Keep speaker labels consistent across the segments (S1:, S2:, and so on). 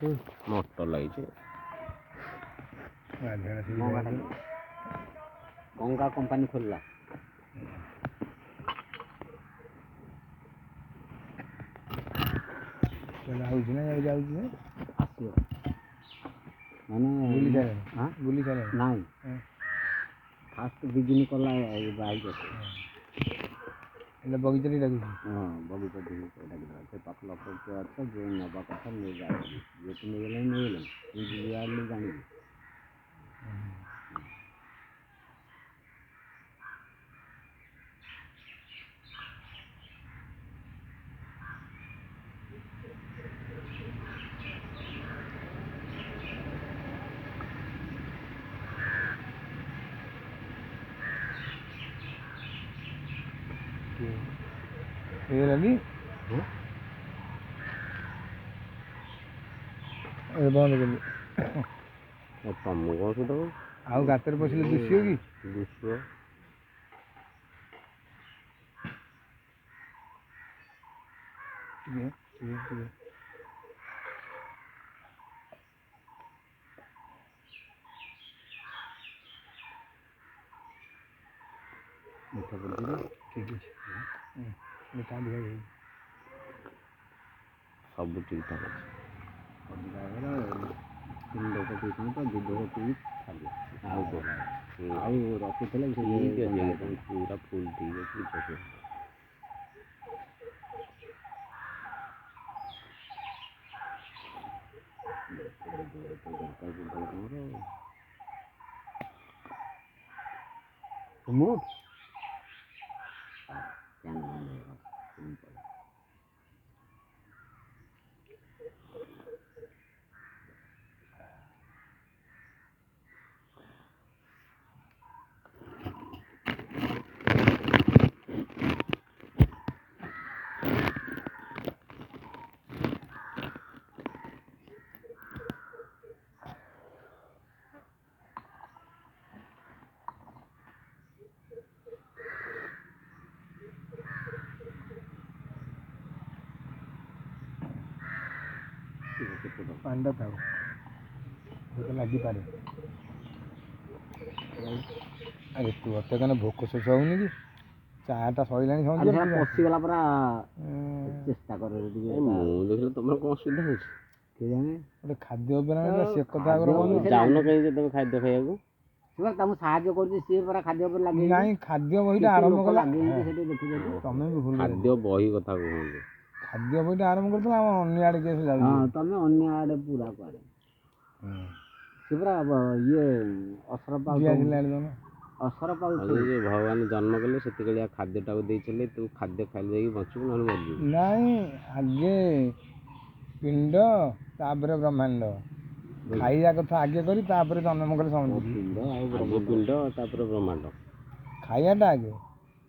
S1: Motor ଲାଗିଛି
S2: Ganga company ଖୋଲିଲା।
S3: ହଉଛି ନା ଯାଉଛି
S2: ଆସିବ ମାନେ
S3: ବୁଲି ଚାଲେ
S2: ନାଇଁ ଫାଷ୍ଟ ଦୁଇ ଦିନ କଲା ବାଇକ୍
S3: ହେଲେ ବଗିଚାରେ ଡାକୁଛି।
S2: ହଁ ବଗିଚା ଡାକିଦେଲା ସେ ପାଖ ଲୋକ କିଏ ଅଛ ଯିଏ ନେବା କଥା ନେଇଯାଏ ଯେହେତୁ ନେଇଗଲେ ମୁଁ ଜାଣିବି।
S3: ହେଇଗଲାନି ବନ୍ଦ କଲି।
S1: ତମକୁ କ'ଣ ସୁଧା
S3: ଆଉ ଗାତରେ ପଶିଲେ ଦିଶିବ କି?
S1: ଦିଶିବ
S2: ମିଠା ପଡ଼ିଛି
S3: ଠିକ୍ ଅଛି ମିଠା ଅଧିକା ଦେବି।
S1: ସବୁ ଠିକ୍ ଠାକ୍ ଅଛି।
S2: ଅଧିକା ହେଇଗଲା 3 ଲୋକ ପିଇଛନ୍ତି ତ 2 ଲୋକ ପିଇ ଛାଡ଼ିଲେ
S1: ଆଉ କ'ଣ
S2: ଆଉ ରଖିଥିଲେ
S1: ଠିକ୍ ଅଛି ପୁରା ଫୁଲ୍ ଠିକ୍ ଅଛି କିଛି ଅଛି।
S2: ମୁଁ
S3: ପାଣିଟା ଥାଉ ଭୋକ ଲାଗିପାରେ। ଆରେ ତୁ ଅତେ କାନେ ଭୋକ ଶୋଷ ହଉନି କି? ଚାଟା ସରିଲାଣି
S2: ପଶିଗଲା ପୁରା ଚେଷ୍ଟା କର ଟିକେ।
S1: ମୁଁ ଦେଖିଲେ ତମର କ'ଣ ଅସୁବିଧା ହେଉଛି
S2: କେଜାଣି
S3: ଗୋଟେ ଖାଦ୍ୟ ଉପରେ ସେ କଥା ଆଗରୁ
S1: ଯାଉନ କାହିଁକି ତମେ ଖାଦ୍ୟ ଖାଇବାକୁ?
S2: ସେ ତାଙ୍କୁ ସାହାଯ୍ୟ କରୁଛି ସିଏ ପରା ଖାଦ୍ୟ ଉପରେ ଲାଗି
S3: ନାଇଁ ଖାଦ୍ୟ ବହିଟା ଆରମ୍ଭ କଲା
S2: ସେଠି ଦେଖୁଛନ୍ତି।
S3: ତମେ ବି ଭୁଲ
S1: ଖାଦ୍ୟ ବହି କଥା କୁହନ୍ତୁ।
S3: ଖାଦ୍ୟ ବହିଟା ଆରମ୍ଭ କରିଥିଲା ଆମ ଅନ୍ୟ ଆଡ଼େ କେସ୍ ଯାଉଛି।
S2: ହଁ ତମେ ଅନ୍ୟ ଆଡ଼େ ପୁରା କୁଆଡ଼େ ସେ ପୁରା ଇଏ ଅସରପା
S1: ଭଗବାନ ଜନ୍ମ କଲେ ସେତିକିଳିଆ ଖାଦ୍ୟଟାକୁ ଦେଇଥିଲେ ତୁ ଖାଦ୍ୟ ଖାଇଲେ ଯାଇକି ବଞ୍ଚିବୁ ନହେଲେ ମରିଯିବୁ।
S3: ନାଇଁ ଆଗେ ପିଣ୍ଡ ତାପରେ ବ୍ରହ୍ମାଣ୍ଡ ଖାଇବା କଥା ଆଗେ କରି ତାପରେ ଜନ୍ମ କଲେ ସମସ୍ତେ
S1: ଆଗେ ପିଣ୍ଡ ତାପରେ ବ୍ରହ୍ମାଣ୍ଡ
S3: ଖାଇବାଟା ଆଗେ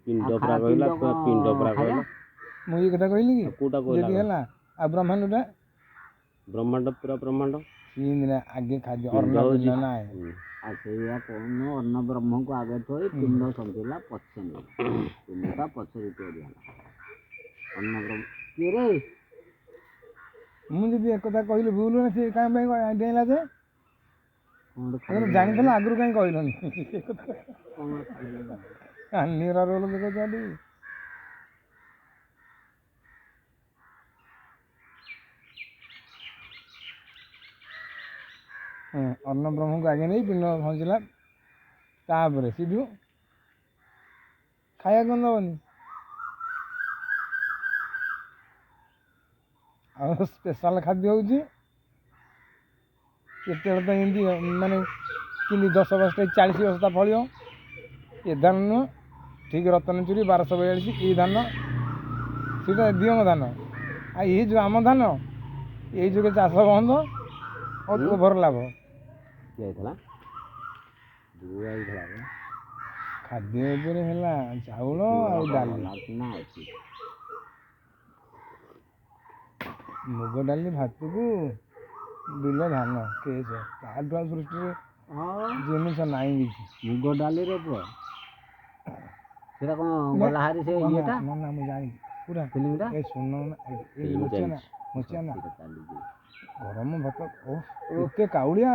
S1: ପିଣ୍ଡ ପୁରା କହିଲା ପିଣ୍ଡ ପୁରା କହିଲା
S3: ମୁଁ ଏଇ କଥା କହିଲି କି
S1: କୋଉଟା କହିଲା
S3: ଯଦି ହେଲା ଆଉ ବ୍ରହ୍ମାଣ୍ଡଟା
S1: ବ୍ରହ୍ମାଣ୍ଡ ପୁରା ବ୍ରହ୍ମାଣ୍ଡ
S3: ଆଗେ ଖାଦ୍ୟ ଅନ୍ନ ପିଣ୍ଡ ନାହିଁ
S2: ଆଉ ସେଇଆ କହୁନ ଅନ୍ନ ବ୍ରହ୍ମକୁ ଆଗେ ଥୋଇ ପିଣ୍ଡ ସରିଲା ପଛେ ପିଣ୍ଡଟା ପଛରେ ତିଆରି ହେଲା ଅନ୍ନ ବ୍ରହ୍ମ କିଏ ରେ?
S3: ମୁଁ ଯଦି ଏକଥା କହିଲି ଭୁଲ ନା ସେ କାହିଁ ପାଇଁ ଡେଇଁଲା ଯେ ଜାଣିଥିଲା ଆଗରୁ କାହିଁ କହିଲନି ନିରା ରୋଲ ଦେଖାଉଛନ୍ତି। ଅନ୍ନ ବ୍ରହ୍ମକୁ ଆଗେ ନେଇ ପିଣ୍ଡ ପହଞ୍ଚିଲା ତାପରେ ସିଧୁ ଖାଇବାକୁ ଦେବନି ଆଉ ସ୍ପେଶାଲ ଖାଦ୍ୟ ହେଉଛି କେତେବେଳେ ତ ଏମିତି ମାନେ କେମିତି 10 ବସ୍ତା 40 ବସ୍ତା ଫଳିବ ଏ ଧାନ ନୁହଁ ଠିକ୍ ରତନଚୁରୀ 1242 ଏଇ ଧାନ ସେଇଟା ଦିଅଙ୍କ ଧାନ ଆଉ ଏଇ ଯେଉଁ ଆମ ଧାନ ଏଇ ଯୁଗେ ଚାଷ ବନ୍ଦ ଓଭର ଲାଭ ଖାଦ୍ୟ ଉପରେ ହେଲା ଚାଉଳ ଆଉ ଡାଲି ମୁଗ ଡାଲି ଭାତକୁ ବିଲ ଧାନ କେସ୍ ତାଠୁ ଆଉ ସୃଷ୍ଟିରେ ଜିନିଷ ନାହିଁ କିଛି।
S2: ମୁଗ ଡାଲିରେ ପୁଅ ସେଟା କ'ଣ ଗଲା ହାରି ସେ ଇଏଟା
S3: ନା ମୁଁ ଜାଣିଛି ପୁରା
S2: ଫିଲ୍ମଟା
S3: ଏ ଶୁଣ ନା ଗରମ ଭାତ ଓଃ ଏତେ କାଉଳିଆ